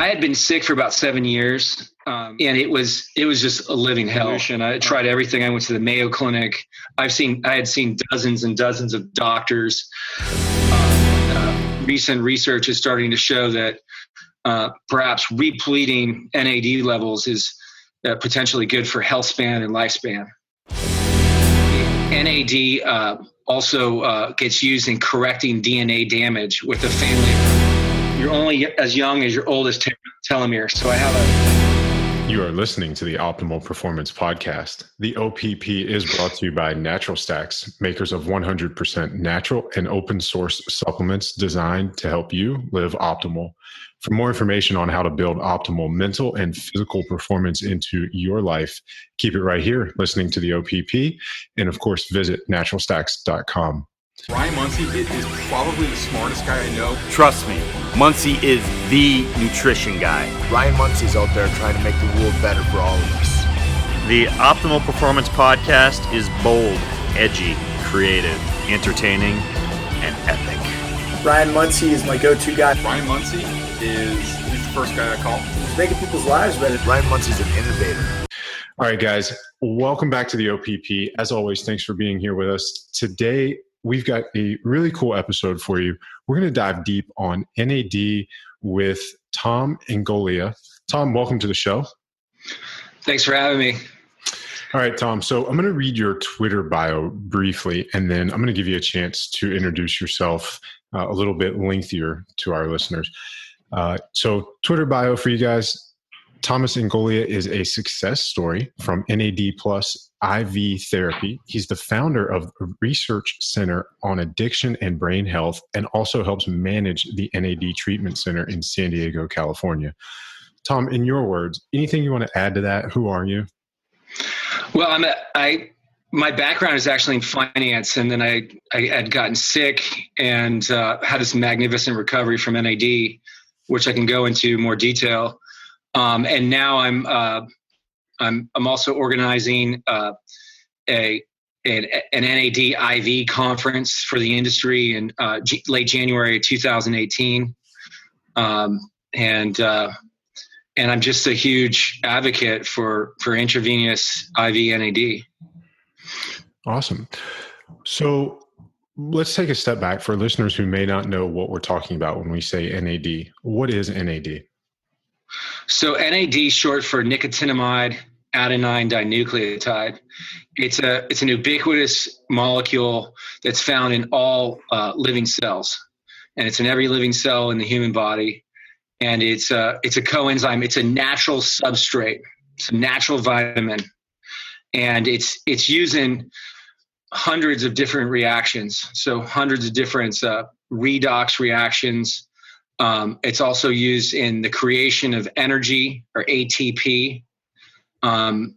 I had been sick for about 7 years, and it was just a living hell. I tried everything. I went to the Mayo Clinic. I had seen dozens and dozens of doctors. Recent research is starting to show that perhaps repleting NAD levels is potentially good for health span and lifespan. NAD also gets used in correcting DNA damage with the family. You're only as young as your oldest telomere. So I have a... You are listening to the Optimal Performance Podcast. The OPP is brought to you by Natural Stacks, makers of 100% natural and open source supplements designed to help you live optimal. For more information on how to build optimal mental and physical performance into your life, keep it right here, listening to the OPP, and of course, visit naturalstacks.com. Ryan Muncie is probably the smartest guy I know. Trust me, Muncie is the nutrition guy. Ryan Muncie's out there trying to make the world better for all of us. The Optimal Performance Podcast is bold, edgy, creative, entertaining, and epic. Ryan Muncie is my go-to guy. Ryan Muncie he's the first guy I call. He's making people's lives better. Ryan Muncie's an innovator. All right, guys, welcome back to the OPP. As always, thanks for being here with us. Today, we've got a really cool episode for you. We're going to dive deep on NAD with Tom Ingoglia. Tom, welcome to the show. Thanks for having me. All right, Tom. So I'm going to read your Twitter bio briefly, and then I'm going to give you a chance to introduce yourself a little bit lengthier to our listeners. So Twitter bio for you guys. Thomas Ingoglia is a success story from NAD Plus IV Therapy. He's the founder of a research center on addiction and brain health, and also helps manage the NAD Treatment Center in San Diego, California. Tom, in your words, anything you want to add to that? Who are you? Well, my background is actually in finance, and then I had gotten sick and had this magnificent recovery from NAD, which I can go into more detail. And now I'm also organizing an NAD IV conference for the industry in late January of 2018. And I'm just a huge advocate for intravenous IV NAD. Awesome. So let's take a step back for listeners who may not know what we're talking about when we say NAD. What is NAD? So NAD is short for nicotinamide, adenine dinucleotide. It's an ubiquitous molecule that's found in all living cells, and it's in every living cell in the human body. And it's a coenzyme. It's a natural substrate. It's a natural vitamin, and it's used in hundreds of different reactions. So hundreds of different redox reactions. It's also used in the creation of energy, or ATP. NAD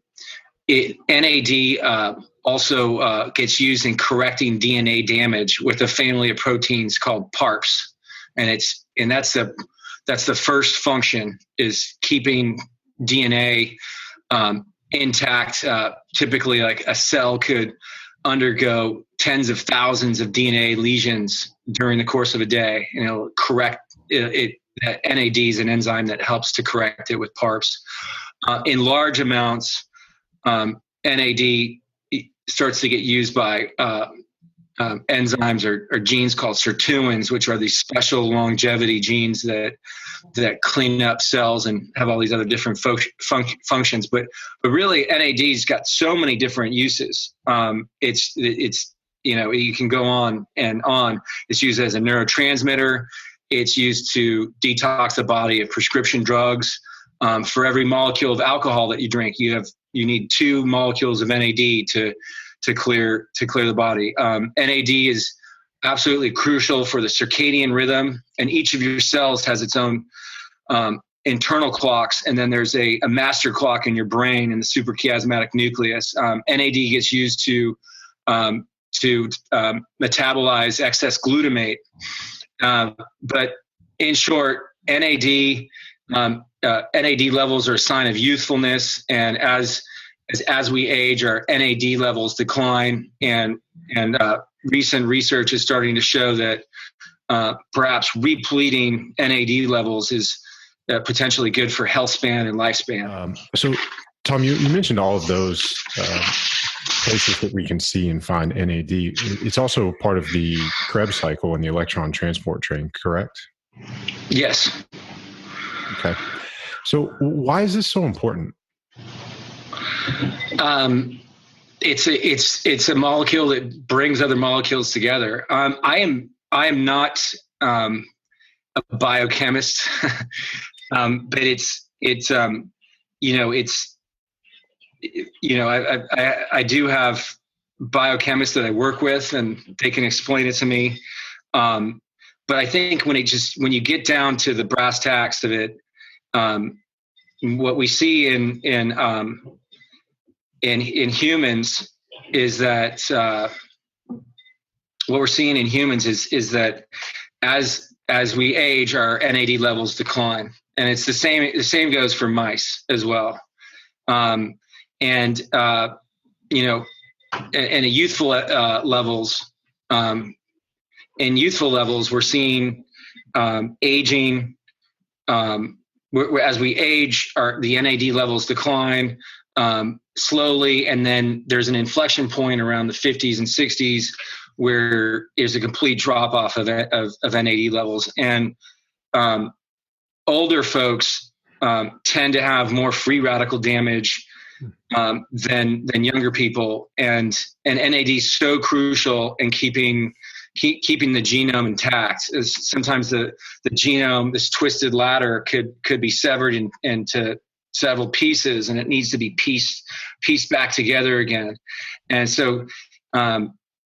also gets used in correcting DNA damage with a family of proteins called PARPs, and that's the first function, is keeping DNA intact. Typically, like a cell could undergo tens of thousands of DNA lesions during the course of a day, and it'll correct it. That NAD is an enzyme that helps to correct it with PARPs. In large amounts, NAD starts to get used by enzymes or genes called sirtuins, which are these special longevity genes that clean up cells and have all these other different functions. But really, NAD's got so many different uses. It's you can go on and on. It's used as a neurotransmitter. It's used to detox the body of prescription drugs. For every molecule of alcohol that you drink, you need 2 molecules of NAD to clear the body. NAD is absolutely crucial for the circadian rhythm, and each of your cells has its own internal clocks, and then there's a master clock in your brain in the suprachiasmatic nucleus. NAD gets used to metabolize excess glutamate. But in short, NAD levels are a sign of youthfulness, and as we age, our NAD levels decline, and recent research is starting to show that perhaps repleting NAD levels is potentially good for health span and lifespan. So, Tom, you mentioned all of those places that we can see and find NAD. It's also part of the Krebs cycle and the electron transport chain, correct? Yes. Okay. So why is this so important? It's a molecule that brings other molecules together. I am not a biochemist, but I do have biochemists that I work with, and they can explain it to me. But I think when you get down to the brass tacks of it, what we see in humans is that what we're seeing in humans is that as we age, our NAD levels decline, and it's the same goes for mice as well. In youthful levels, we're seeing aging. As we age, the NAD levels decline slowly, and then there's an inflection point around the 50s and 60s where there's a complete drop off of NAD levels. And older folks tend to have more free radical damage than younger people, and NAD is so crucial in keeping the genome intact. Sometimes the genome, this twisted ladder, could be severed into several pieces, and it needs to be pieced back together again. And so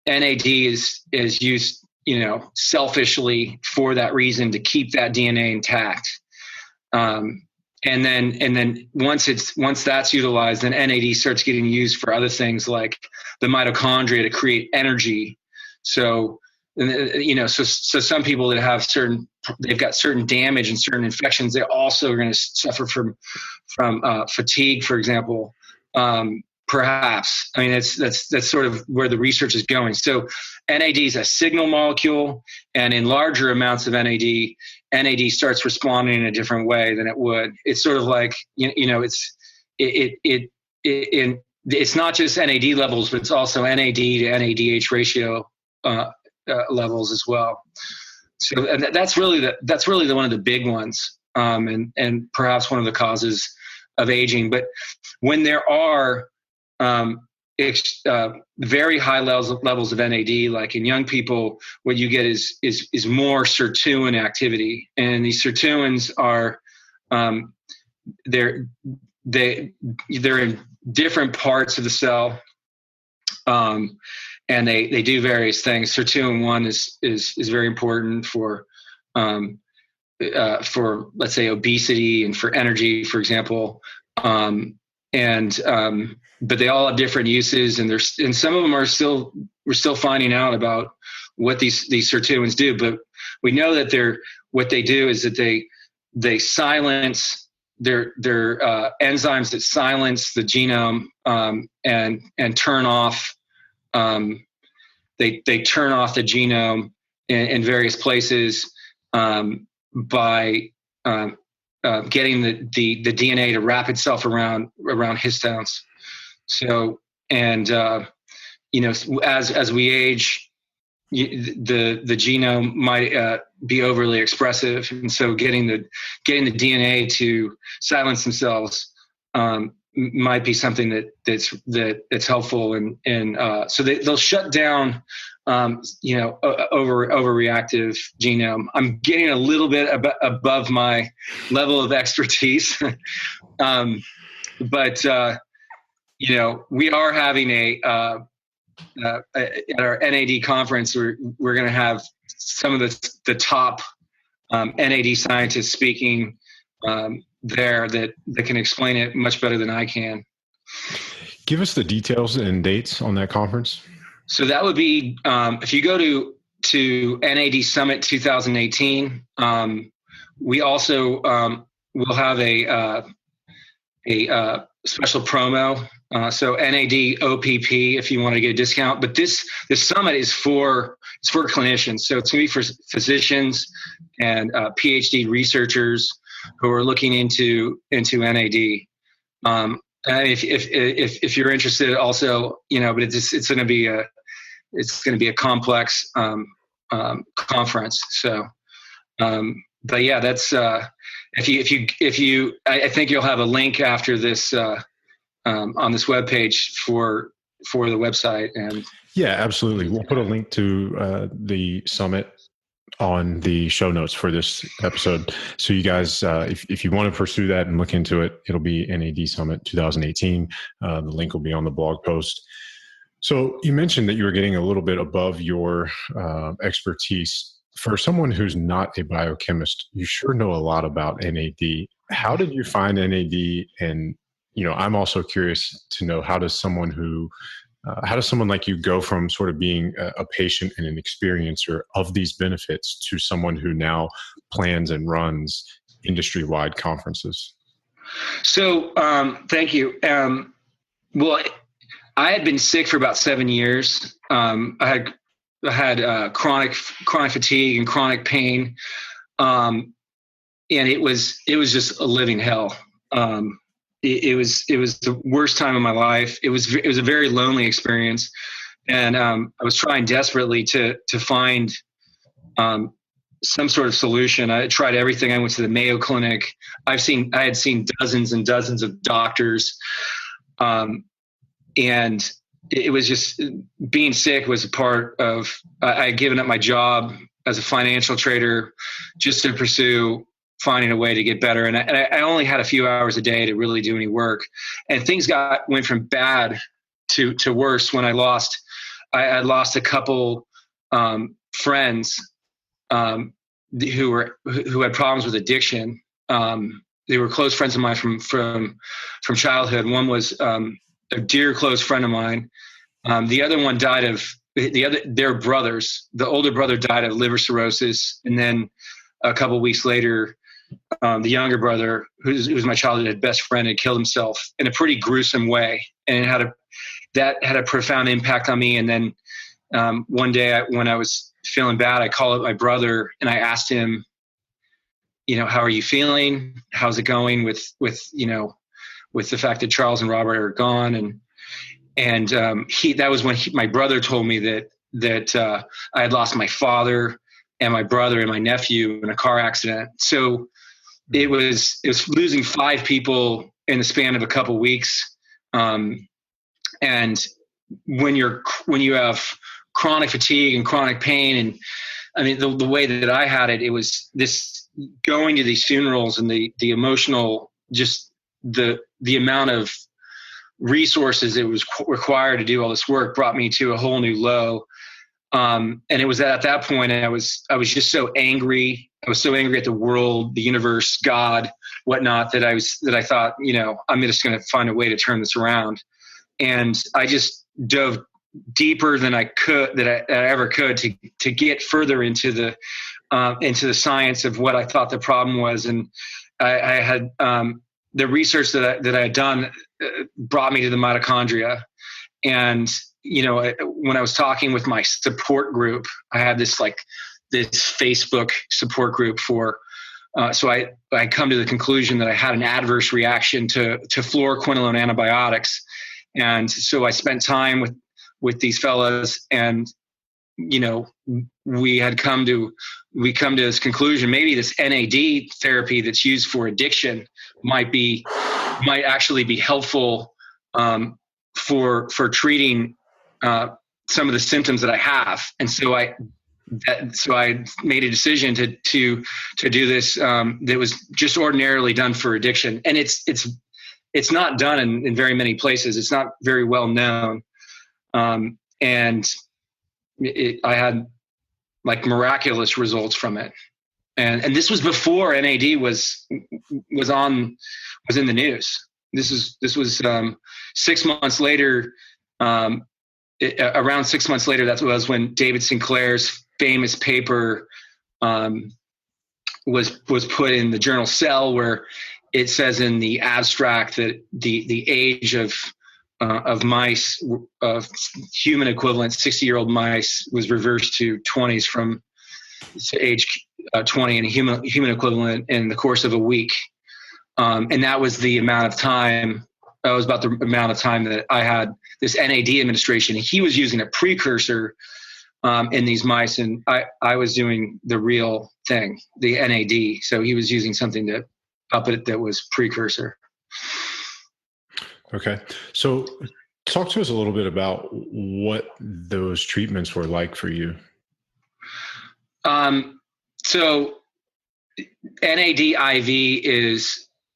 NAD is used, selfishly for that reason, to keep that DNA intact. And then once that's utilized, then NAD starts getting used for other things like the mitochondria to create energy. So some people that have they've got certain damage and certain infections, they also are going to suffer from fatigue, for example. Perhaps, I mean, that's sort of where the research is going. So NAD is a signal molecule, and in larger amounts of NAD starts responding in a different way than it would. It's sort of like, it's not just NAD levels, but it's also NAD to NADH ratio levels as well. So that's really one of the big ones, and perhaps one of the causes of aging. But when there are very high levels of NAD, like in young people, what you get is more sirtuin activity, and these sirtuins are they're in different parts of the cell, and they do various things. Sirtuin 1 is very important for let's say obesity and for energy, for example, but they all have different uses, and some of them we're still finding out about what these sirtuins do. But we know that what they do is that they silence their enzymes that silence the genome and turn off. They turn off the genome in various places by getting the DNA to wrap itself around histones. So, and as we age, the genome might be overly expressive, and so getting the DNA to silence themselves might be something that's helpful, and so they'll shut down overreactive genome. I'm getting a little bit above my level of expertise, but we are having at our NAD conference, we're going to have some of the top NAD scientists speaking there that can explain it much better than I can. Give us the details and dates on that conference. So that would be if you go to NAD Summit 2018. We also will have a special promo. So NAD OPP if you want to get a discount. But this summit is for clinicians. So it's going to be for physicians and PhD researchers who are looking into NAD. And if you're interested, also, but it's going to be a complex conference. So, but yeah, that's if you I think you'll have a link after this on this webpage for the website. And yeah, absolutely. We'll put a link to the summit on the show notes for this episode. So you guys, if you want to pursue that and look into it, it'll be NAD Summit 2018. The link will be on the blog post. So you mentioned that you were getting a little bit above your expertise. For someone who's not a biochemist, you sure know a lot about NAD. How did you find NAD? And, I'm also curious to know, how does someone like you go from sort of being a patient and an experiencer of these benefits to someone who now plans and runs industry-wide conferences? So, thank you. Well, I had been sick for about 7 years. I had chronic fatigue and chronic pain, and it was just a living hell. It was the worst time of my life. It was a very lonely experience, and I was trying desperately to find some sort of solution. I tried everything. I went to the Mayo Clinic. I had seen dozens and dozens of doctors, and it was just, being sick was a part of. I had given up my job as a financial trader just to pursue finding a way to get better. And I only had a few hours a day to really do any work. And things went from bad to worse when I had lost a couple friends who had problems with addiction. They were close friends of mine from childhood. One was a dear close friend of mine. The other one died they're brothers. The older brother died of liver cirrhosis. And then a couple of weeks later, the younger brother, who's my childhood best friend, had killed himself in a pretty gruesome way, and that had a profound impact on me. And then one day, when I was feeling bad, I called up my brother and I asked him, how are you feeling? How's it going with the fact that Charles and Robert are gone? And that was when my brother told me that I had lost my father and my brother and my nephew in a car accident. So it was losing 5 people in the span of a couple weeks. And when you have chronic fatigue and chronic pain, and I mean, the way that I had it was this: going to these funerals and the emotional, just the amount of resources it was required to do all this work brought me to a whole new low. And it was at that point I was just so angry. I was so angry at the world, the universe, God, whatnot, that I thought, I'm just going to find a way to turn this around. And I just dove deeper than I ever could to get further into the science of what I thought the problem was. And I had the research that I had done brought me to the mitochondria. And when I was talking with my support group, I had this Facebook support group for. So I come to the conclusion that I had an adverse reaction to fluoroquinolone antibiotics, and so I spent time with these fellas, and we come to this conclusion: maybe this NAD therapy that's used for addiction might actually be helpful for treating some of the symptoms that I have. And so I made a decision to do this that was just ordinarily done for addiction, and it's not done in very many places. It's not very well known, and I had miraculous results from it. And this was before NAD was in the news. This was 6 months later. Around 6 months later, that was when David Sinclair's famous paper was put in the journal Cell, where it says in the abstract that the age of mice, of human equivalent 60-year-old mice, was reversed to 20s from age 20 and a human equivalent in the course of a week. And that was the amount of time. That was about the amount of time that I had this NAD administration. He was using a precursor in these mice, and I was doing the real thing, the NAD. So he was using something that was precursor. Okay. So talk to us a little bit about what those treatments were like for you. So NAD IV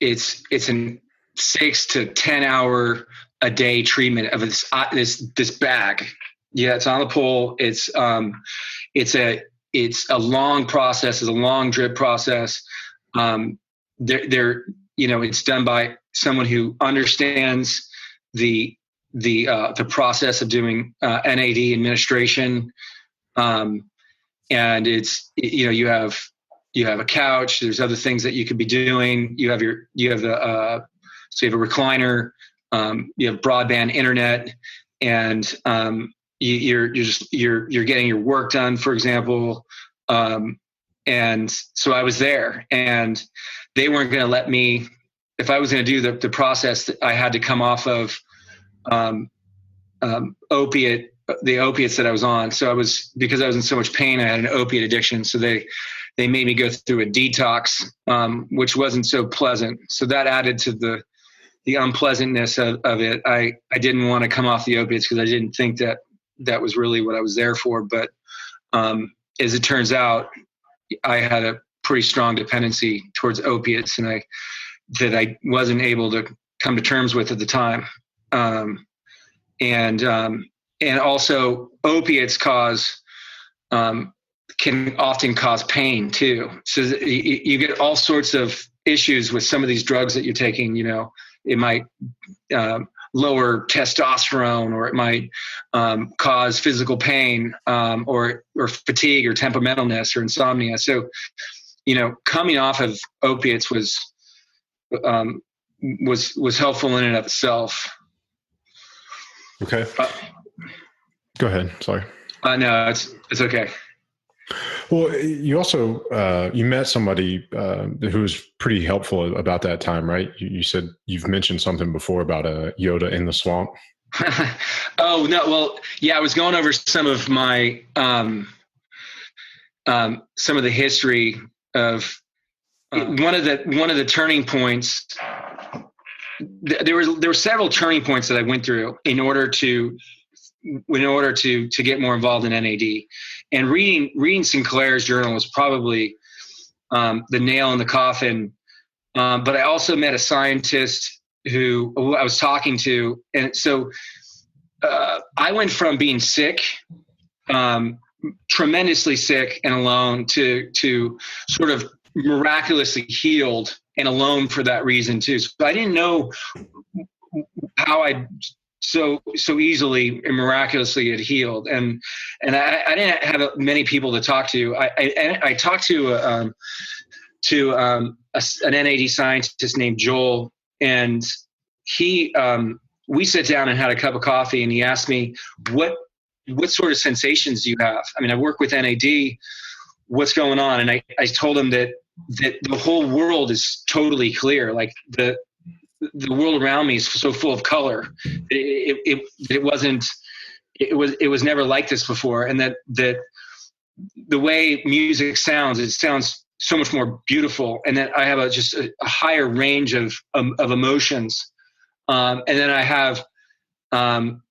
it's a 6 to 10 hour a day treatment of this bag. Yeah, it's on the pole. It's a long process. It's a long drip process. It's done by someone who understands the process of doing NAD administration. And it's, you have a couch. There's other things that you could be doing. You have a recliner. You have broadband internet, and you're getting your work done, for example. And so I was there, and they weren't going to let me. If I was going to do the process, I had to come off of the opiates that I was on. So because I was in so much pain, I had an opiate addiction. So they made me go through a detox, which wasn't so pleasant. So that added to the unpleasantness of it. I didn't want to come off the opiates because I didn't think that was really what I was there for. But as it turns out, I had a pretty strong dependency towards opiates, and that I wasn't able to come to terms with at the time. And also opiates can often cause pain too. So you get all sorts of issues with some of these drugs that you're taking. It might lower testosterone, or it might cause physical pain, or fatigue, or temperamentalness, or insomnia. So, coming off of opiates was helpful in and of itself. Okay. Go ahead. Sorry. No, it's okay. Well, you also you met somebody who was pretty helpful about that time, right? You said you've mentioned something before about a Yoda in the swamp. Oh no! Well, yeah, I was going over some of my some of the history of one of the turning points. There were several turning points that I went through in order to get more involved in NAD, and reading Sinclair's journal was probably the nail in the coffin. But I also met a scientist who I was talking to, and so I went from being sick, tremendously sick and alone, to sort of miraculously healed and alone for that reason too. So I didn't know how I so easily and miraculously had healed, and I didn't have many people to talk to. I talked to an NAD scientist named Joel, and we sat down and had a cup of coffee, and he asked me, what sort of sensations do you have? I mean, I work with NAD. What's going on? And I told him that the whole world is totally clear. Like the world around me is so full of color. It was never like this before. And that the way music sounds, it sounds so much more beautiful. And that I have just a higher range of emotions. And then I have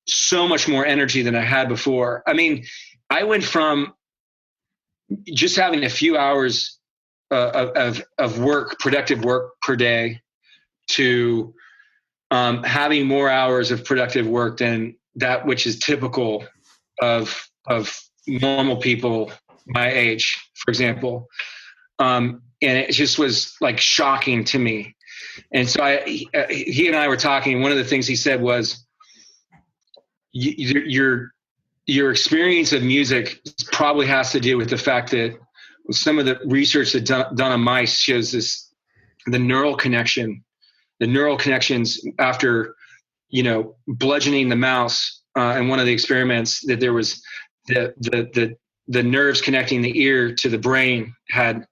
so much more energy than I had before. I mean, I went from just having a few hours of work, productive work per day, to having more hours of productive work than that which is typical of normal people my age, for example. And it just was like shocking to me. And so he and I were talking, and one of the things he said was, your experience of music probably has to do with the fact that some of the research that's done on mice shows the neural connections after, bludgeoning the mouse in one of the experiments, that there was the the nerves connecting the ear to the brain had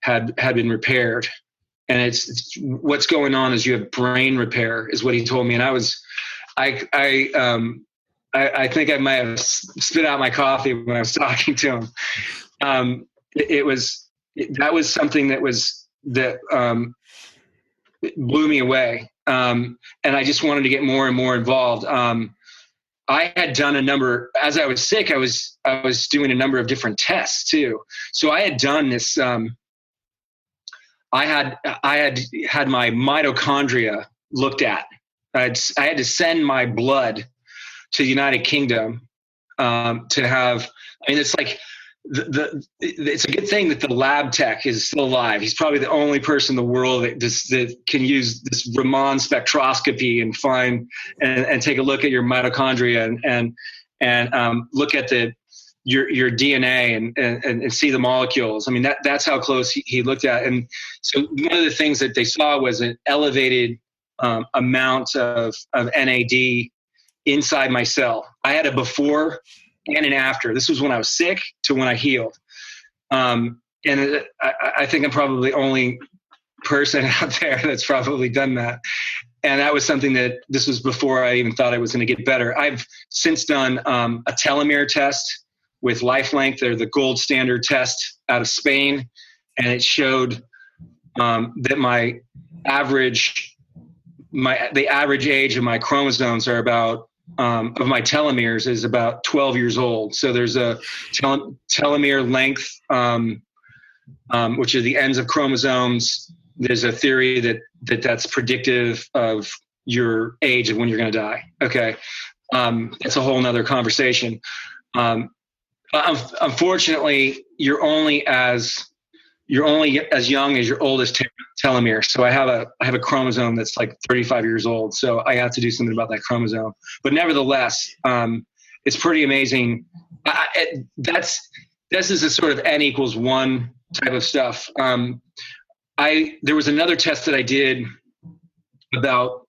been repaired. And it's what's going on is you have brain repair, is what he told me. And I think I might have spit out my coffee when I was talking to him. That was something that blew me away. And I just wanted to get more and more involved. I had done as I was sick, I was doing a number of different tests too. So I had done this, I had my mitochondria looked at. I had to send my blood to the United Kingdom to have. I mean, it's like it's a good thing that the lab tech is still alive. He's probably the only person in the world that can use this Raman spectroscopy and find and take a look at your mitochondria and look at your DNA and see the molecules. I mean, that's how close he looked at. And so one of the things that they saw was an elevated amount of NAD inside my cell. I had a before and an after. This was when I was sick to when I healed. And I think I'm probably the only person out there that's probably done that. And that was something this was before I even thought I was going to get better. I've since done a telomere test with LifeLength. They're the gold standard test out of Spain. And it showed that the average age of my chromosomes are about of my telomeres is about 12 years old. So there's a telomere length, which are the ends of chromosomes. There's a theory that's predictive of your age of when you're going to die. Okay. That's a whole nother conversation. Unfortunately, you're only as young as your oldest telomere. So I have a chromosome that's like 35 years old. So I have to do something about that chromosome. But nevertheless, it's pretty amazing. This is a sort of N=1 type of stuff. There was another test that I did about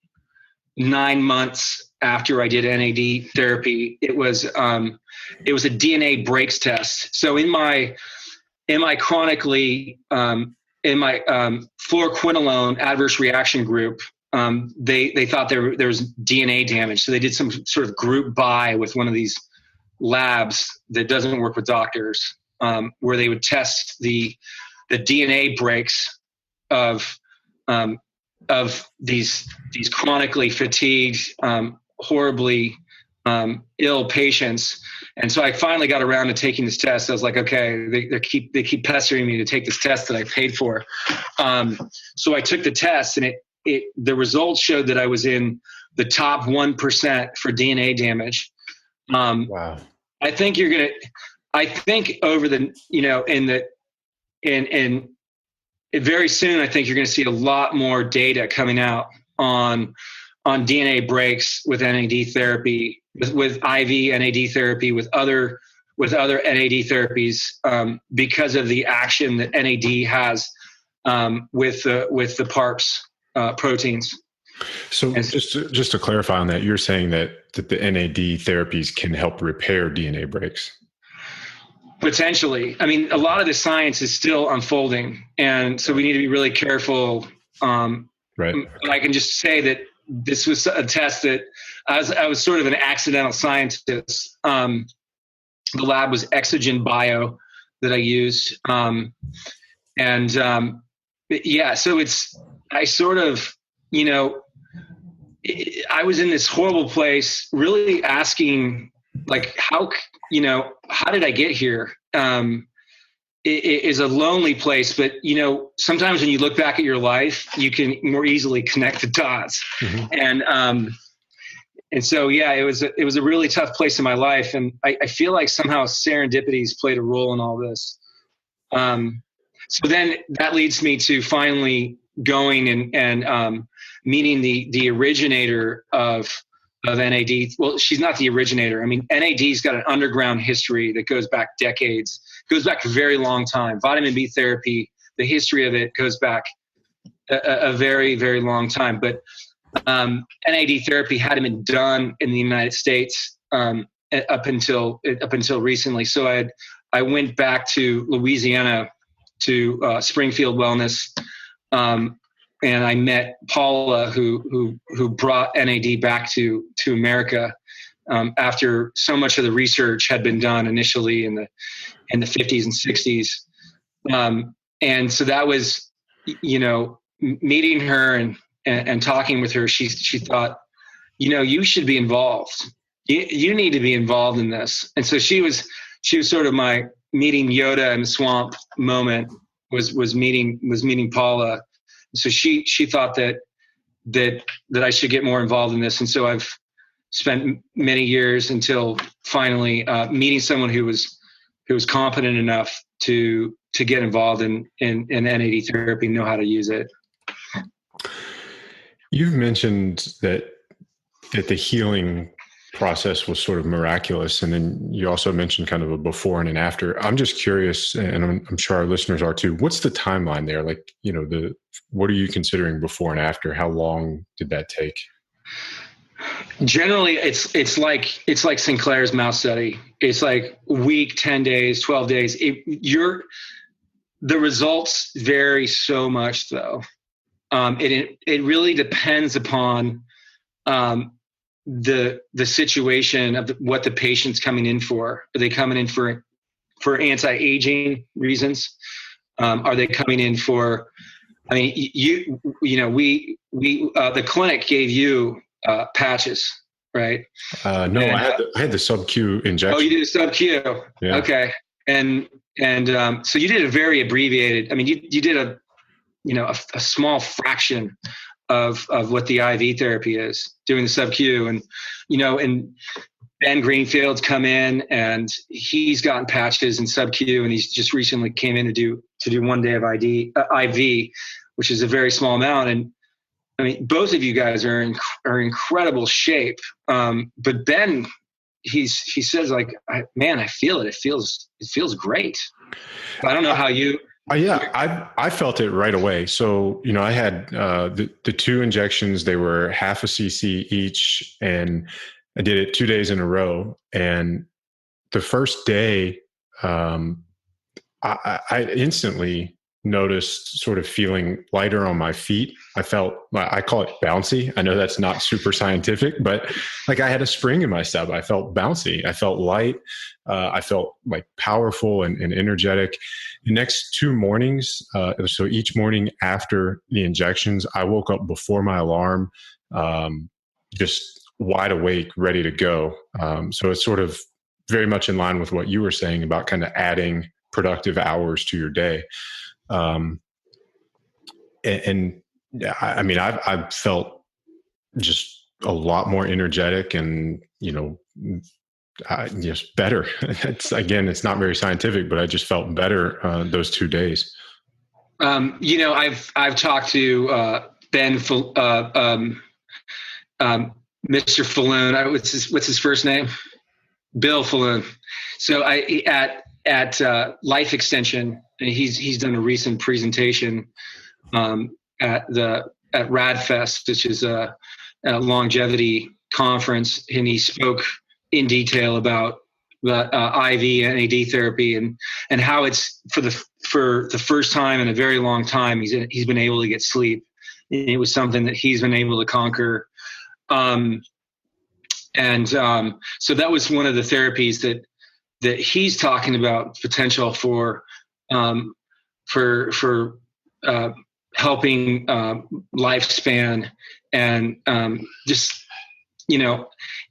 9 months after I did NAD therapy. It was a DNA breaks test. So in my chronically in my fluoroquinolone adverse reaction group, they thought there was DNA damage. So they did some sort of group buy with one of these labs that doesn't work with doctors, where they would test the DNA breaks of these chronically fatigued, horribly ill patients. And so I finally got around to taking this test. I was like, okay, they keep pestering me to take this test that I paid for. So I took the test, and the results showed that I was in the top 1% for DNA damage. Wow. I think over the, in very soon, I think you're going to see a lot more data coming out on DNA breaks with NAD therapy, with IV NAD therapy, with other NAD therapies, because of the action that NAD has with the PARPs proteins. So just to clarify on that, you're saying that the NAD therapies can help repair DNA breaks? Potentially. I mean, a lot of the science is still unfolding, and so we need to be really careful. Right. I can just say that this was a test that I was sort of an accidental scientist. The lab was Exogen Bio that I used. So I sort of, I was in this horrible place, really asking, like, how did I get here? It is a lonely place, but sometimes when you look back at your life, you can more easily connect the dots. Mm-hmm. And so, yeah, it was a really tough place in my life. And I feel like somehow serendipity's played a role in all this. So then that leads me to finally going and meeting the originator of NAD. Well, she's not the originator. I mean, NAD's got an underground history that goes back decades, goes back a very long time. Vitamin B therapy, the history of it goes back a very, very long time. But NAD therapy hadn't been done in the United States up until recently. So I went back to Louisiana to Springfield Wellness, and I met Paula, who brought NAD back to America after so much of the research had been done initially in the 50s and 60s. And so that was, meeting her and talking with her, she thought, you should be involved. You need to be involved in this. And so she was sort of my meeting Yoda in the swamp moment, was meeting Paula. So she thought that I should get more involved in this. And so I've spent many years until finally meeting someone who was competent enough to get involved in NAD therapy, know how to use it. You've mentioned that the healing process was sort of miraculous, and then you also mentioned kind of a before and an after. I'm just curious, and I'm sure our listeners are too. What's the timeline there? Like, what are you considering before and after? How long did that take? Generally, it's like Sinclair's mouse study. It's like a week, 10 days, 12 days. The results vary so much, though. It really depends upon the situation of what the patient's coming in for. Are they coming in for anti-aging reasons? Are they coming in for? I mean, the clinic gave you patches, right? No, I had the sub-Q injection. Oh, you did a sub-Q. Yeah. Okay, and so you did a very abbreviated. I mean, you did a small fraction of what the IV therapy is, doing the sub-Q. And Ben Greenfield's come in and he's gotten patches and sub-Q, and he's just recently came in to do 1 day of IV, which is a very small amount. And I mean, both of you guys are in incredible shape. But Ben, he says, like, I feel it. It feels great. I don't know how you. Yeah, I felt it right away. So, I had the 2 injections. They were half a cc each, and I did it 2 days in a row. And the first day, I instantly noticed sort of feeling lighter on my feet. I call it bouncy. I know that's not super scientific, but like I had a spring in my step. I felt bouncy. I felt light. I felt like powerful and energetic. The next 2 mornings, so each morning after the injections, I woke up before my alarm, just wide awake, ready to go. So it's sort of very much in line with what you were saying about kind of adding productive hours to your day. And I mean, I've felt just a lot more energetic and, just better. It's not very scientific, but I just felt better those 2 days. I've talked to Ben, Mr. Falloon. What's his first name? Bill Falloon. So at Life Extension, and he's done a recent presentation at RadFest, which is a longevity conference, and he spoke in detail about the IV NAD therapy and how it's for the first time in a very long time he's been able to get sleep. And it was something that he's been able to conquer. So that was one of the therapies that he's talking about potential for helping lifespan and just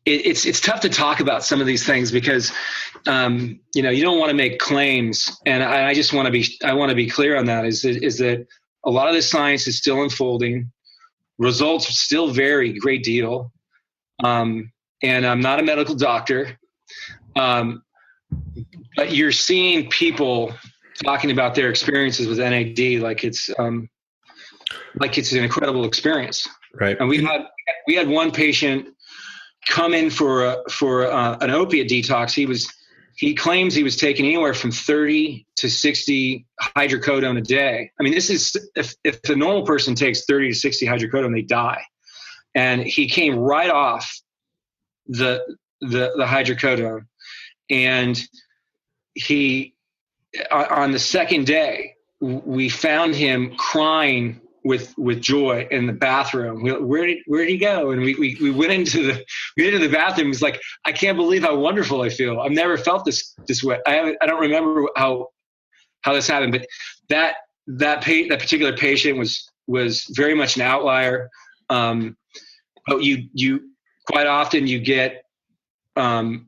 it's tough to talk about some of these things because you don't want to make claims, and I want to be clear on that is that a lot of the science is still unfolding, results still vary a great deal, and I'm not a medical doctor. But you're seeing people talking about their experiences with NAD like it's an incredible experience. Right. And we had one patient come in for an opiate detox. He claims he was taking anywhere from 30 to 60 hydrocodone a day. I mean, this is if a normal person takes 30 to 60 hydrocodone, they die. And he came right off the hydrocodone. And on the second day, we found him crying with joy in the bathroom. Where did he go? And we went into the bathroom. He's like, I can't believe how wonderful I feel. I've never felt this way. I don't remember how this happened, but that particular patient was very much an outlier. But you quite often you get a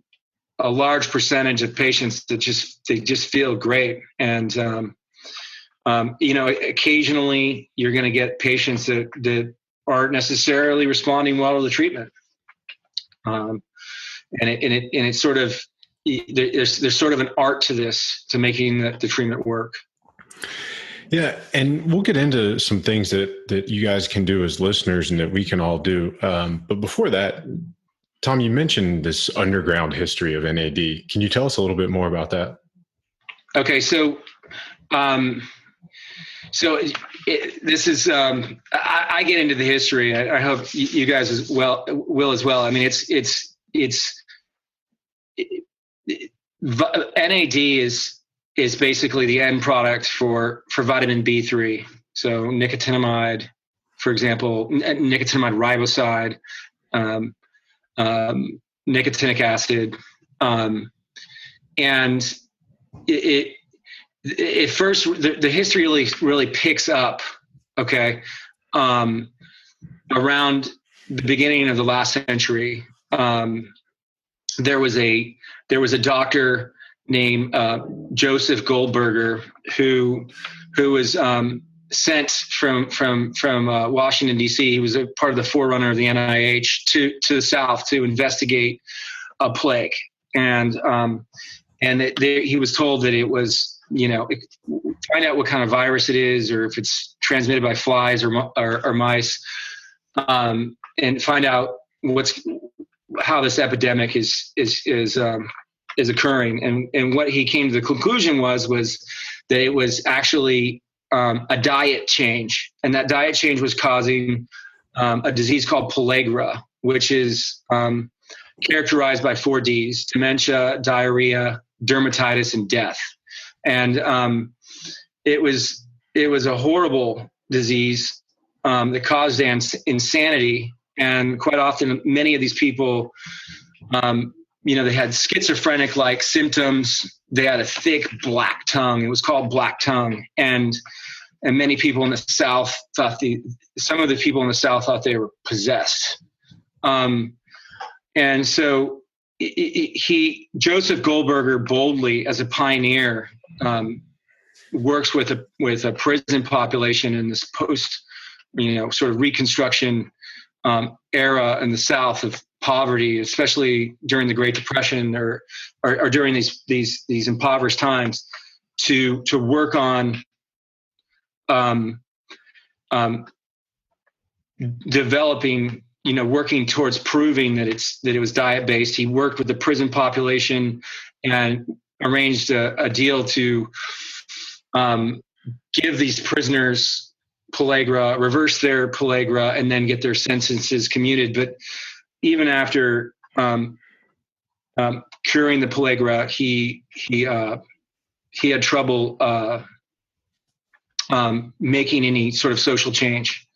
large percentage of patients that just feel great. And occasionally you're going to get patients that aren't necessarily responding well to the treatment. And it's sort of, there's sort of an art to this, to making the treatment work. Yeah. And we'll get into some things that you guys can do as listeners and that we can all do. But before that, Tom, you mentioned this underground history of NAD. Can you tell us a little bit more about that? Okay. So, this is, I get into the history. I hope you guys will as well. I mean, NAD is basically the end product for vitamin B3. So nicotinamide, for example, nicotinamide riboside, nicotinic acid, and it first, the history really picks up, okay, around the beginning of the last century. There was a doctor named Joseph Goldberger who was sent from Washington D.C. He was a part of the forerunner of the NIH to the South to investigate a plague, and he was told that it was, find out what kind of virus it is, or if it's transmitted by flies or mice, and find out how this epidemic is occurring. And what he came to the conclusion was that it was actually a diet change, and that diet change was causing a disease called pellagra, which is characterized by 4 Ds: dementia, diarrhea, dermatitis, and death. And it was a horrible disease that caused insanity. And quite often, many of these people, they had schizophrenic-like symptoms. They had a thick black tongue. It was called black tongue. And many people in the South some of the people in the South thought they were possessed. And so Joseph Goldberger boldly, as a pioneer, works with a prison population in this post, sort of Reconstruction era in the South of poverty, especially during the Great Depression or during these impoverished times, to work on developing, working towards proving that it was diet based. He worked with the prison population and arranged a deal to give these prisoners pellagra, reverse their pellagra, and then get their sentences commuted. But even after curing the pellagra, he had trouble making any sort of social change.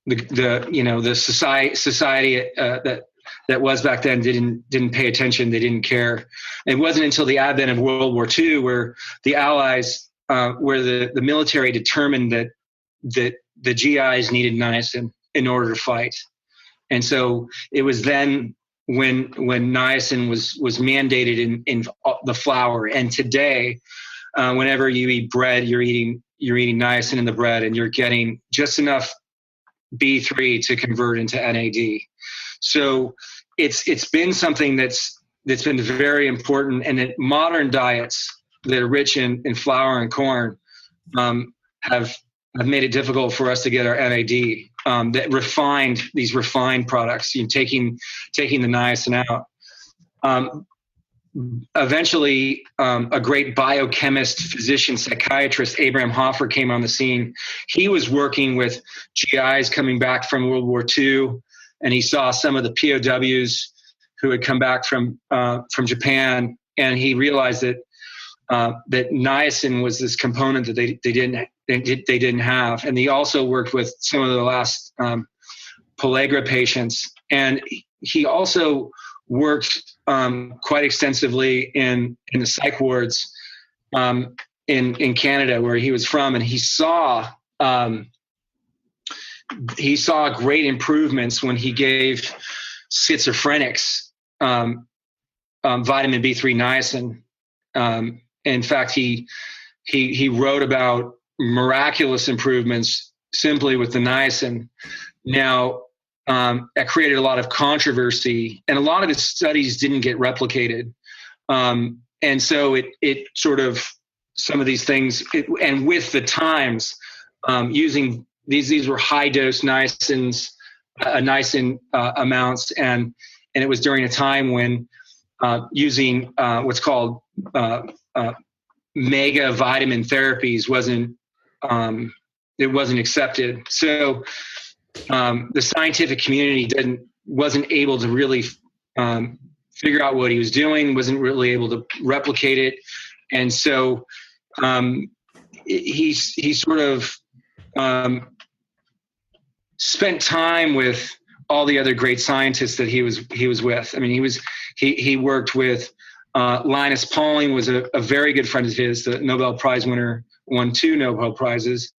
The society that was back then didn't pay attention. They didn't care. It wasn't until the advent of World War II where the Allies, where the military determined that the GIs needed niacin in order to fight. And so it was then when niacin was mandated in the flour. And today, whenever you eat bread, you're eating niacin in the bread, and you're getting just enough B3 to convert into NAD. So it's been something that's been very important. And that modern diets that are rich in flour and corn have made it difficult for us to get our NAD. These refined products, taking the niacin out. Eventually, a great biochemist, physician, psychiatrist, Abraham Hoffer, came on the scene. He was working with GIs coming back from World War II, and he saw some of the POWs who had come back from Japan, and he realized that that niacin was this component that they didn't have, and he also worked with some of the last pellagra patients, and he also worked quite extensively in the psych wards in Canada, where he was from, and he saw great improvements when he gave schizophrenics vitamin B3 niacin. In fact, he wrote about miraculous improvements simply with the niacin. Now, that created a lot of controversy, and a lot of his studies didn't get replicated. And so it sort of, some of these things, and with the times, using these were high dose niacin amounts, and it was during a time when using what's called mega vitamin therapies wasn't accepted. So the scientific community wasn't able to really figure out what he was doing, wasn't really able to replicate it, and so he sort of spent time with all the other great scientists that he was with. I mean, he worked with Linus Pauling, was a very good friend of his, the Nobel Prize winner, won 2 Nobel Prizes.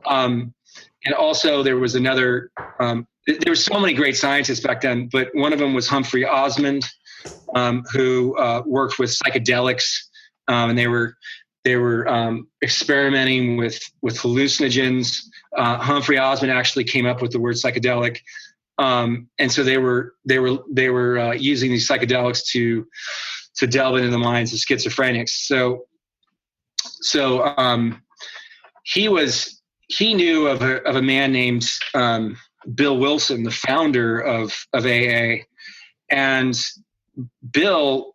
And also there was another, there were so many great scientists back then, but one of them was Humphrey Osmond, who worked with psychedelics, and they were experimenting with hallucinogens. Humphrey Osmond actually came up with the word psychedelic, and so they were using these psychedelics to delve into the minds of schizophrenics. So he knew of a man named Bill Wilson, the founder of AA, and Bill,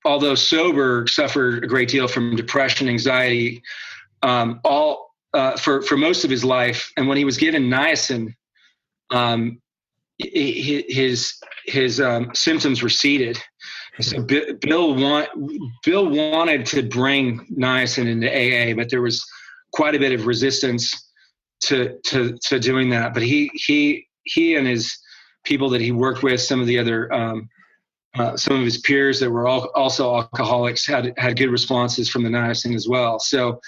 although sober, suffered a great deal from depression, anxiety, for most of his life. And when he was given niacin, his symptoms receded. So Bill wanted to bring niacin into AA, but there was quite a bit of resistance to doing that. But he and his people that he worked with, some of the other some of his peers that were also alcoholics, had good responses from the niacin as well. So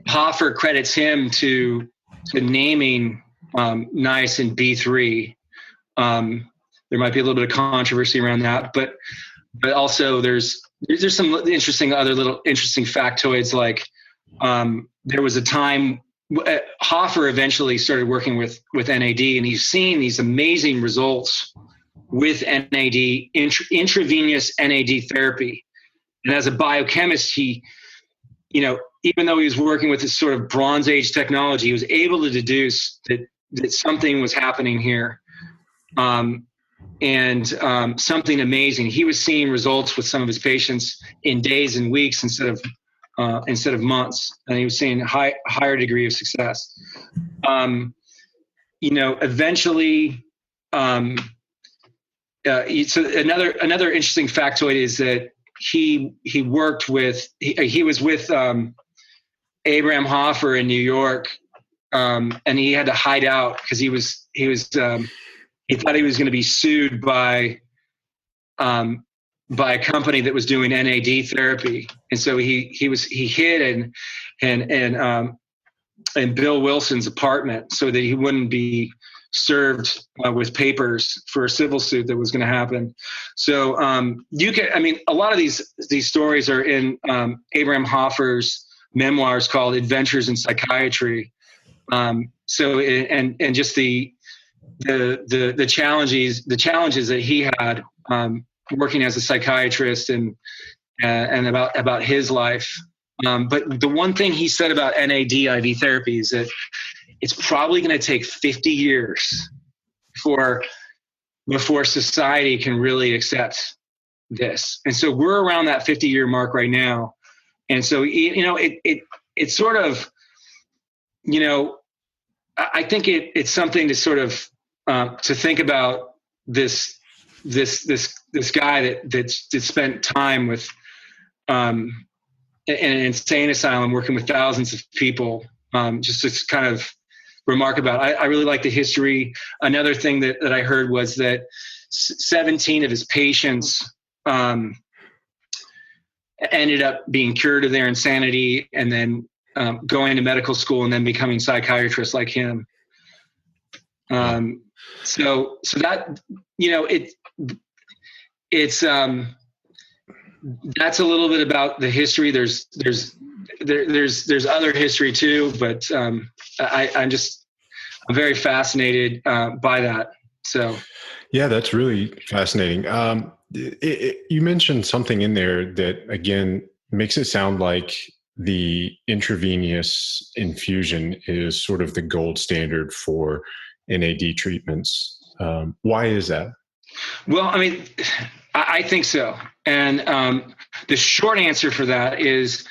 Hoffer credits him to naming niacin B3. There might be a little bit of controversy around that, but also there's some interesting factoids, like there was a time Hoffer eventually started working with NAD, and he's seen these amazing results with NAD, intravenous NAD therapy. And as a biochemist, he, even though he was working with this sort of Bronze Age technology, he was able to deduce that something was happening here. And something amazing. He was seeing results with some of his patients in days and weeks instead of months, and he was seeing a higher degree of success. Eventually, so another interesting factoid is that he was with Abraham Hoffer in New York, and he had to hide out because he thought he was going to be sued by a company that was doing NAD therapy, and so he hid in Bill Wilson's apartment so that he wouldn't be served with papers for a civil suit that was going to happen. So a lot of these stories are in Abraham Hoffer's memoirs called Adventures in Psychiatry. And just the challenges that he had working as a psychiatrist and about his life. But the one thing he said about NAD IV therapy is that it's probably going to take 50 years before society can really accept this. And so we're around that 50-year mark right now. And so, it's sort of, I think it's something to sort of, to think about this this guy that spent time with in an insane asylum working with thousands of people. Just to kind of remark about. I really like the history. Another thing that I heard was that 17 of his patients ended up being cured of their insanity and then going to medical school and then becoming psychiatrists like him. So that, it's that's a little bit about the history. There's other history too, but I'm very fascinated by that. So, yeah, that's really fascinating. You mentioned something in there that again makes it sound like the intravenous infusion is sort of the gold standard for NAD treatments. Why is that? Well, I mean, I think so. And the short answer for that is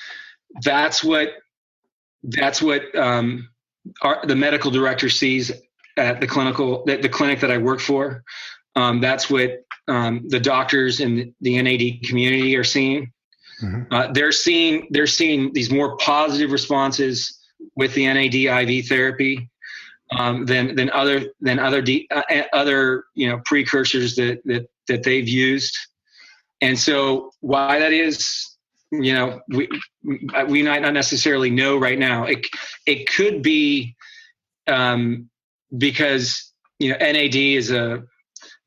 that's what the medical director sees at the clinic that I work for. That's what the doctors in the NAD community are seeing. Mm-hmm. They're seeing these more positive responses with the NAD IV therapy than other precursors that they've used. And so why that is, we might not necessarily know right now. It could be because NAD is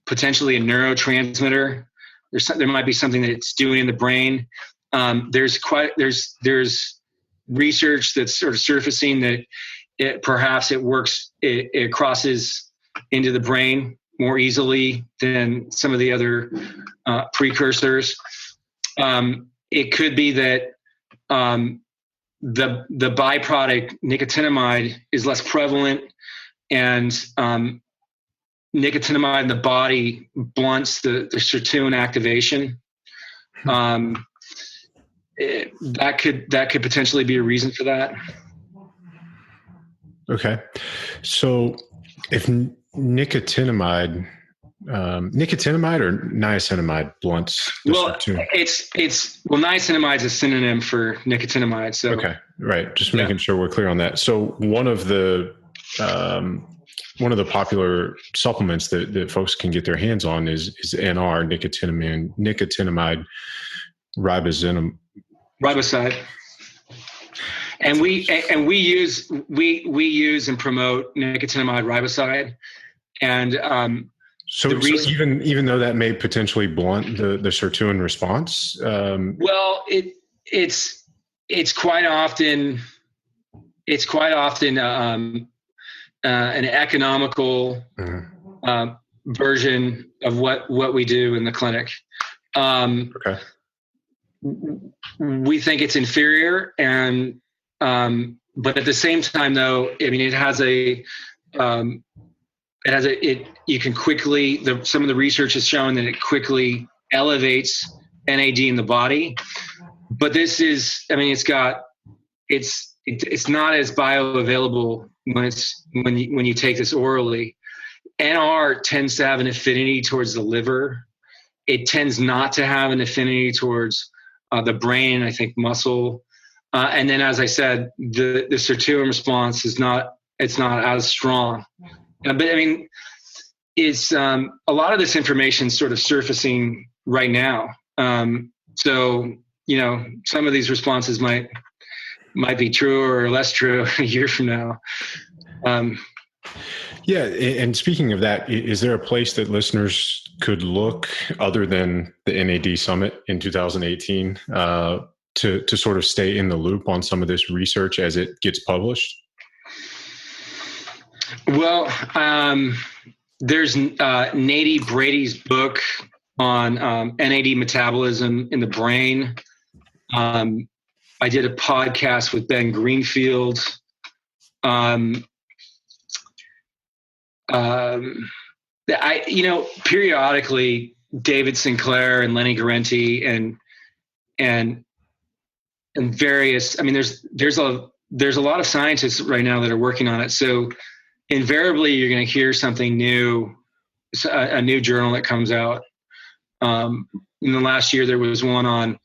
potentially a neurotransmitter. There might be something that it's doing in the brain. There's research that's sort of surfacing that perhaps it works. It crosses into the brain more easily than some of the other precursors. It could be that the byproduct nicotinamide is less prevalent, and nicotinamide in the body blunts the sirtuin activation. That could potentially be a reason for that. Okay, so if nicotinamide or niacinamide blunts the sirtuin? Niacinamide is a synonym for nicotinamide. So okay, right. Just making sure we're clear on that. So one of the popular supplements that folks can get their hands on is NR, nicotinamide riboside. And we use and promote nicotinamide riboside, and so even though that may potentially blunt the sirtuin response, well, it's quite often an economical version of what we do in the clinic. Okay. We think it's inferior, and but at the same time, though, I mean, you can quickly. Some of the research has shown that it quickly elevates NAD in the body. But this is, I mean, it's not as bioavailable when you take this orally. NR tends to have an affinity towards the liver. It tends not to have an affinity towards the brain, I think muscle. And then, as I said, the sirtuin response is not as strong. But I mean, it's a lot of this information is sort of surfacing right now. So some of these responses might be true or less true a year from now. Yeah, and speaking of that, is there a place that listeners could look other than the NAD Summit in 2018 to sort of stay in the loop on some of this research as it gets published? Well, there's Nady Brady's book on NAD metabolism in the brain. I did a podcast with Ben Greenfield. Periodically David Sinclair and Lenny Guarenti and various. I mean, there's a lot of scientists right now that are working on it. So invariably, you're going to hear something new, a new journal that comes out In the last year, there was one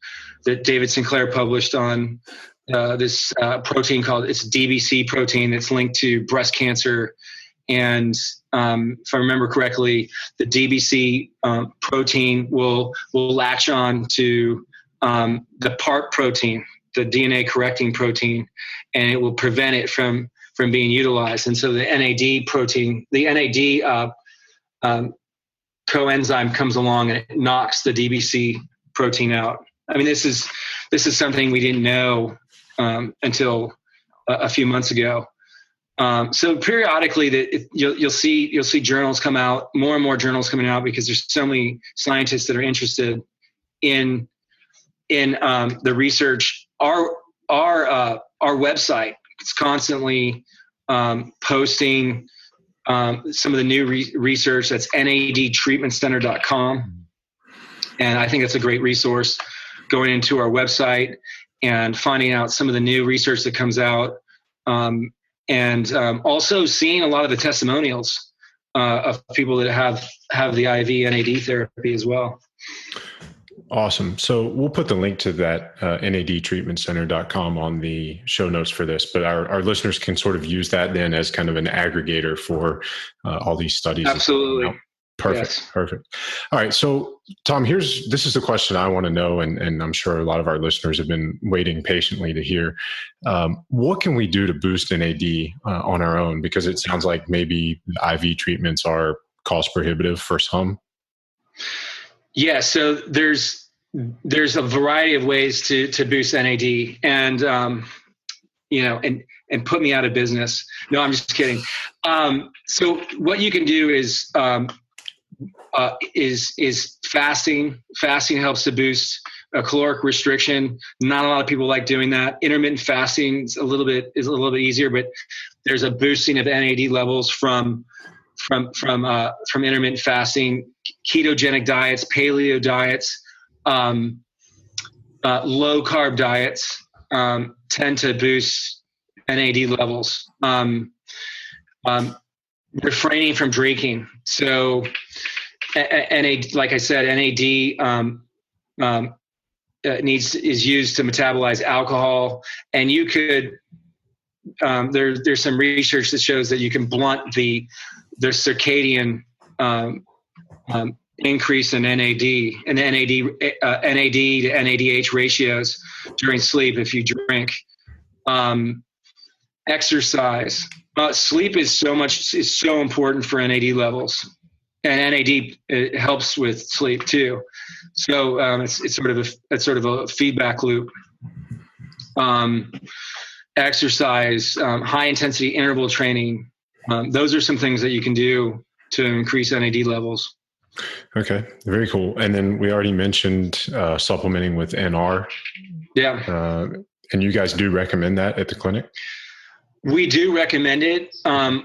that David Sinclair published on this protein called, it's DBC protein that's linked to breast cancer. And if I remember correctly, the DBC protein will latch on to the PARP protein, the DNA correcting protein, and it will prevent it from being utilized. And so the NAD protein, the NAD coenzyme comes along and it knocks the DBC protein out. I mean, this is something we didn't know until a few months ago. So periodically, you'll see journals come out, more and more journals coming out, because there's so many scientists that are interested in the research. Our website is constantly posting some of the new research. That's NADtreatmentcenter.com, and I think that's a great resource, going into our website and finding out some of the new research that comes out. And also seeing a lot of the testimonials of people that have the IV NAD therapy as well. Awesome. So we'll put the link to that NADtreatmentcenter.com on the show notes for this, but our listeners can sort of use that then as kind of an aggregator for all these studies. Absolutely. Perfect. Yes. Perfect. All right. So Tom, this is the question I want to know, and I'm sure a lot of our listeners have been waiting patiently to hear. What can we do to boost NAD on our own? Because it sounds like maybe IV treatments are cost prohibitive for some. Yeah. So there's a variety of ways to boost NAD, and and put me out of business. No, I'm just kidding. So what you can do is fasting. Fasting helps to boost caloric restriction. Not a lot of people like doing that. Intermittent fasting is a little bit easier, but there's a boosting of NAD levels from intermittent fasting. Ketogenic diets, paleo diets, low carb diets tend to boost NAD levels. Refraining from drinking. So NAD, like I said, NAD is used to metabolize alcohol, and you could there's some research that shows that you can blunt the circadian increase in NAD and NAD to NADH ratios during sleep if you drink. Exercise. Sleep is so important for NAD levels, and NAD helps with sleep too. So it's sort of a feedback loop. Exercise, high intensity interval training. Those are some things that you can do to increase NAD levels. Okay, very cool. And then we already mentioned supplementing with NR. Yeah. And you guys do recommend that at the clinic? We do recommend it.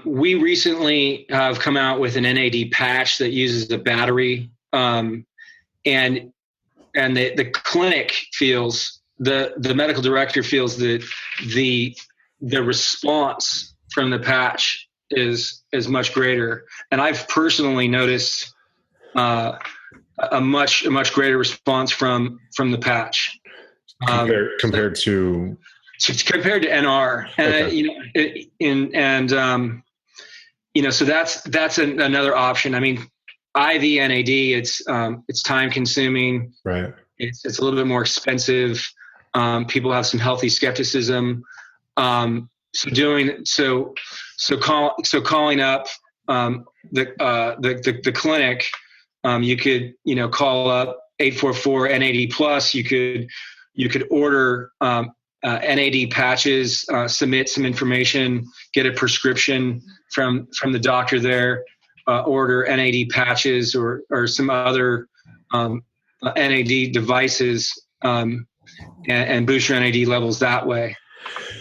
We recently have come out with an NAD patch that uses a battery, and the clinic feels, the medical director feels that the response from the patch is much greater. And I've personally noticed a much greater response from the patch compared to NR, and so that's another option. I mean, IV NAD, it's time consuming, right? It's a little bit more expensive. People have some healthy skepticism. Calling up the clinic, you could call up 844 NAD plus. You could order NAD patches, submit some information, get a prescription from the doctor there, order NAD patches or some other NAD devices, and boost your NAD levels that way.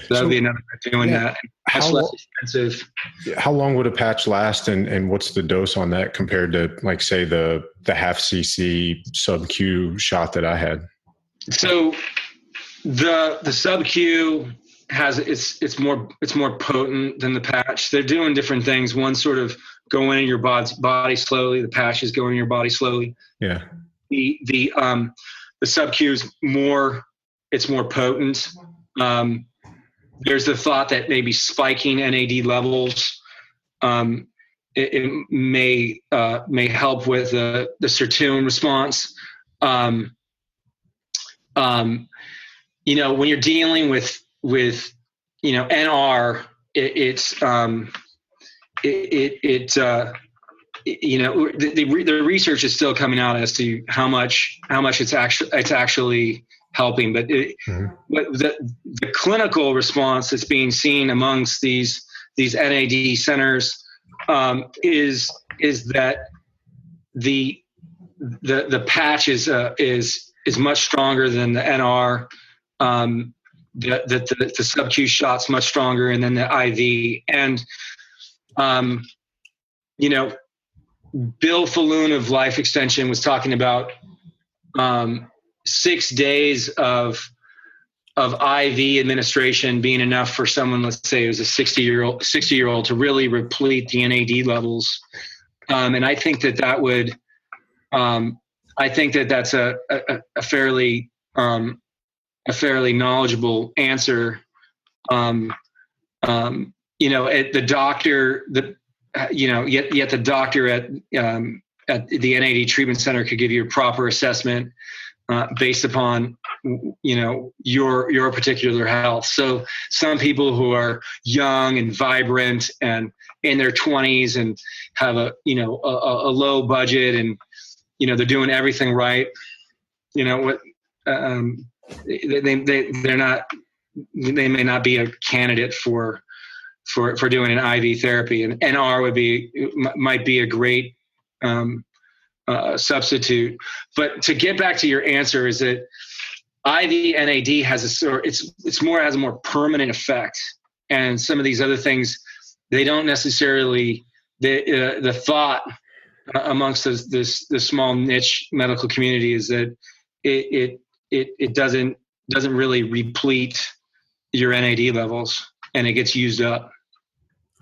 So that would be another way of doing that. That's less expensive. How long would a patch last, and what's the dose on that compared to, like, say, the half cc sub-Q shot that I had? So the sub-Q has it's more potent than the patch. They're doing different things. One sort of going in your body slowly. The patch is going in your body slowly. Yeah. the sub-Q is more potent. There's the thought that maybe spiking NAD levels it may help with the sirtuin response. When you're dealing with NR, the research is still coming out as to how much it's actually helping, but the clinical response that's being seen amongst these NAD centers is that the patch is much stronger than the NR. The sub-Q shot's much stronger, and then the IV. And Bill Falloon of Life Extension was talking about 6 days of IV administration being enough for someone, let's say it was a 60-year-old to really replete the NAD levels. And I think that would, I think that's a fairly knowledgeable answer. At the doctor, yet the doctor at the NAD Treatment Center could give you a proper assessment based upon your particular health. So some people who are young and vibrant and in their 20s and have a low budget and they're doing everything right, they may not be a candidate for doing an IV therapy, and NR might be a great substitute. But to get back to your answer, is that IV NAD has has a more permanent effect, and some of these other things they don't necessarily. The thought amongst the small niche medical community is that it doesn't really replete your NAD levels, and it gets used up.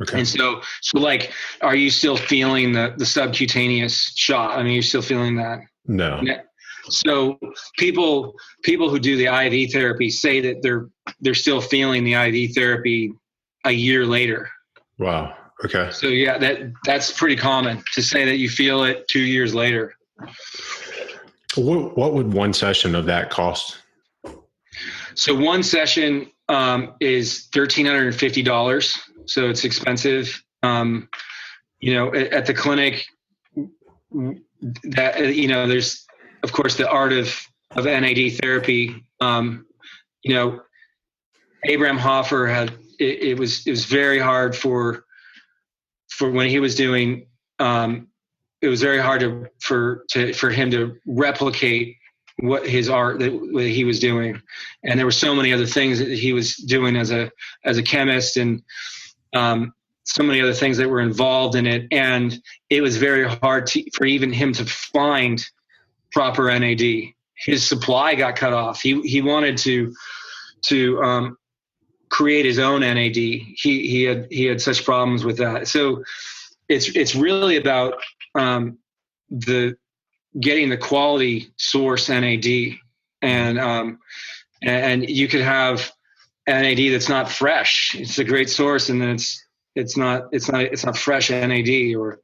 Okay. And so like, are you still feeling the subcutaneous shot? I mean, you're still feeling that? No. So people who do the IV therapy say that they're still feeling the IV therapy a year later. Wow. Okay. So yeah, that's pretty common to say that you feel it 2 years later. What would one session of that cost? So one session is $1,350. So it's expensive. At the clinic, there's of course the art of NAD therapy. Abraham Hoffer had it was very hard for when he was doing. It was very hard for him to replicate what his art that he was doing, and there were so many other things that he was doing as a chemist, and so many other things that were involved in it, and it was very hard for even him to find proper NAD. His supply got cut off. He wanted to create his own NAD. He had such problems with that. So it's really about getting the quality source NAD, and you could have NAD that's not fresh. It's a great source, and then it's not fresh NAD, or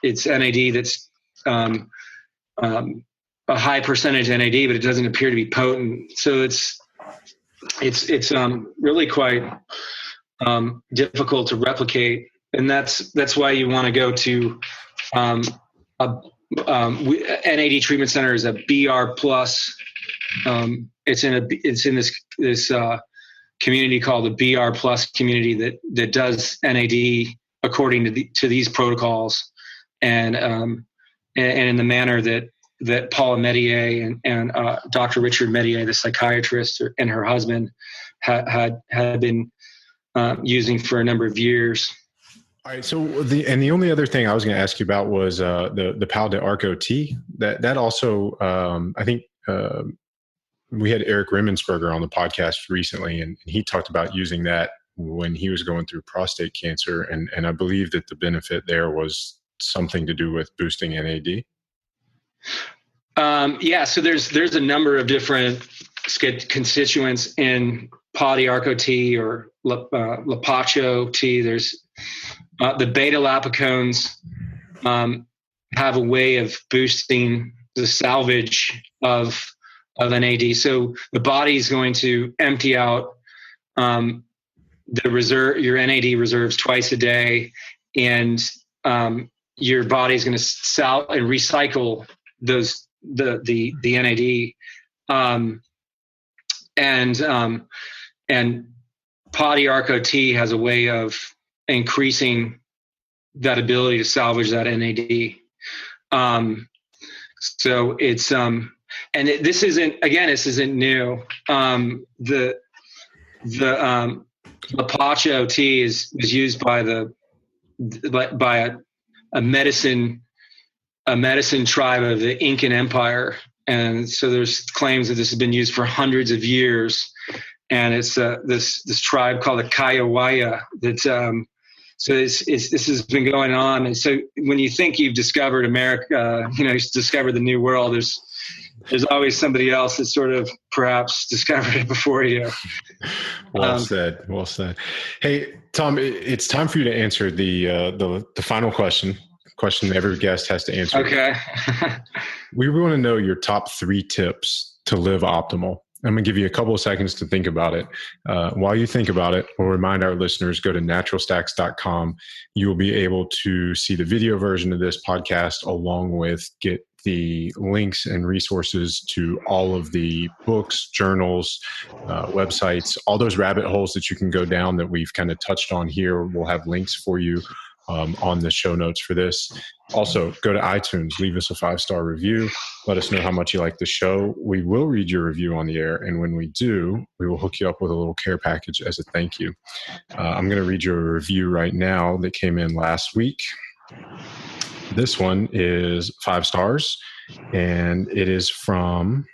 it's NAD that's a high percentage NAD, but it doesn't appear to be potent. So it's really quite difficult to replicate, and that's why you want to go to NAD Treatment Center is a BR plus. It's in this community called the BR plus community that does NAD according to these protocols, and in the manner that Paula Medier and Dr. Richard Medier, the psychiatrist, and her husband had been using for a number of years. All right. So the only other thing I was going to ask you about was the Pal de Arco T. That also I think we had Eric Rimmensberger on the podcast recently, and he talked about using that when he was going through prostate cancer, and I believe that the benefit there was something to do with boosting NAD. So there's a number of different constituents in polyarco tea or lapacho tea. There's the beta lapicones have a way of boosting the salvage of NAD. So the body is going to empty out your NAD reserves twice a day, and your body is going to and recycle the NAD. And polyarco tea has a way of increasing that ability to salvage that NAD. So it's this isn't new. The lapacho tea is used by a medicine tribe of the Incan Empire, and so there's claims that this has been used for hundreds of years. And it's this tribe called the Kayawaya that this has been going on. And so when you think you've discovered America, you've discovered the New World, there's always somebody else that sort of perhaps discovered it before you. Well said. Hey, Tom, it's time for you to answer the final question that every guest has to answer. Okay. We want to know your top 3 tips to live optimal. I'm going to give you a couple of seconds to think about it. While you think about it, we'll remind our listeners, go to naturalstacks.com. You will be able to see the video version of this podcast, along with get the links and resources to all of the books, journals, websites, all those rabbit holes that you can go down that we've kind of touched on here. We'll have links for you on the show notes for this. Also, go to iTunes, leave us a 5-star review. Let us know how much you like the show. We will read your review on the air, and when we do, we will hook you up with a little care package as a thank you. I'm going to read your review right now that came in last week. This one is 5 stars, and it is from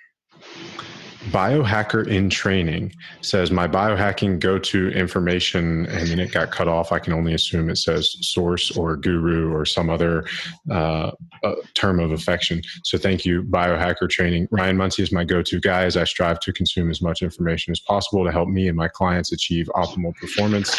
Biohacker in Training. Says, my biohacking go-to information, and then it got cut off. I can only assume it says source or guru or some other term of affection. So thank you, Biohacker Training. Ryan Muncie is my go-to guy as I strive to consume as much information as possible to help me and my clients achieve optimal performance.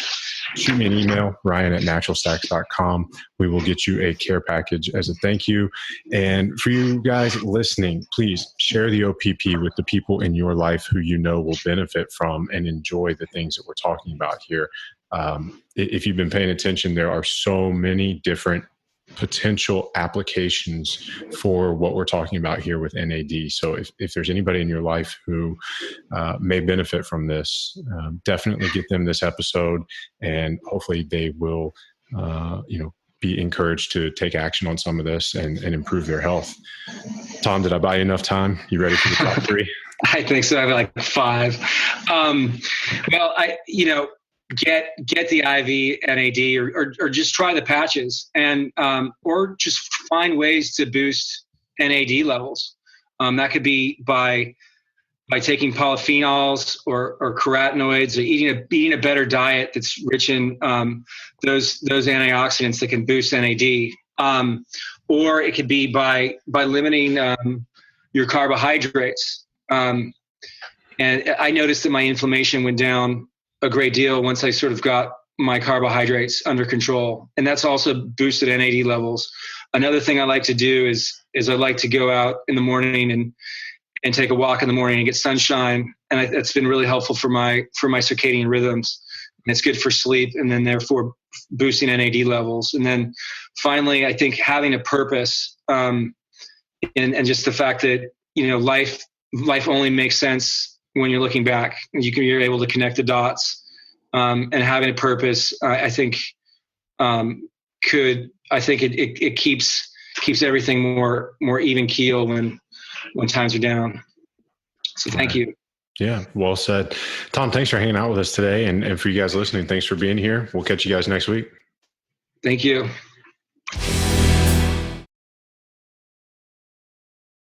Shoot me an email, ryan@naturalstacks.com. We will get you a care package as a thank you. And for you guys listening, please share the OPP with the people in your life who you know will benefit from and enjoy the things that we're talking about here. If you've been paying attention, there are so many different potential applications for what we're talking about here with NAD. So if there's anybody in your life who may benefit from this, definitely get them this episode, and hopefully they will, be encouraged to take action on some of this and improve their health. Tom, did I buy you enough time? You ready for the top 3? I think so. I have like 5. Get the IV NAD or just try the patches, and or just find ways to boost NAD levels. That could be by taking polyphenols or carotenoids, or eating a better diet that's rich in those antioxidants that can boost NAD. Or it could be by limiting your carbohydrates. And I noticed that my inflammation went down a great deal once I sort of got my carbohydrates under control. And that's also boosted NAD levels. Another thing I like to do is I like to go out in the morning and take a walk in the morning and get sunshine. And it's been really helpful for my circadian rhythms. And it's good for sleep, and then therefore boosting NAD levels. And then finally, I think having a purpose, and just the fact that, life only makes sense when you're looking back, and you're able to connect the dots, and having a purpose, I think it keeps everything more even keel when times are down. So thank you. Yeah, well said. Tom, thanks for hanging out with us today. And for you guys listening, thanks for being here. We'll catch you guys next week. Thank you.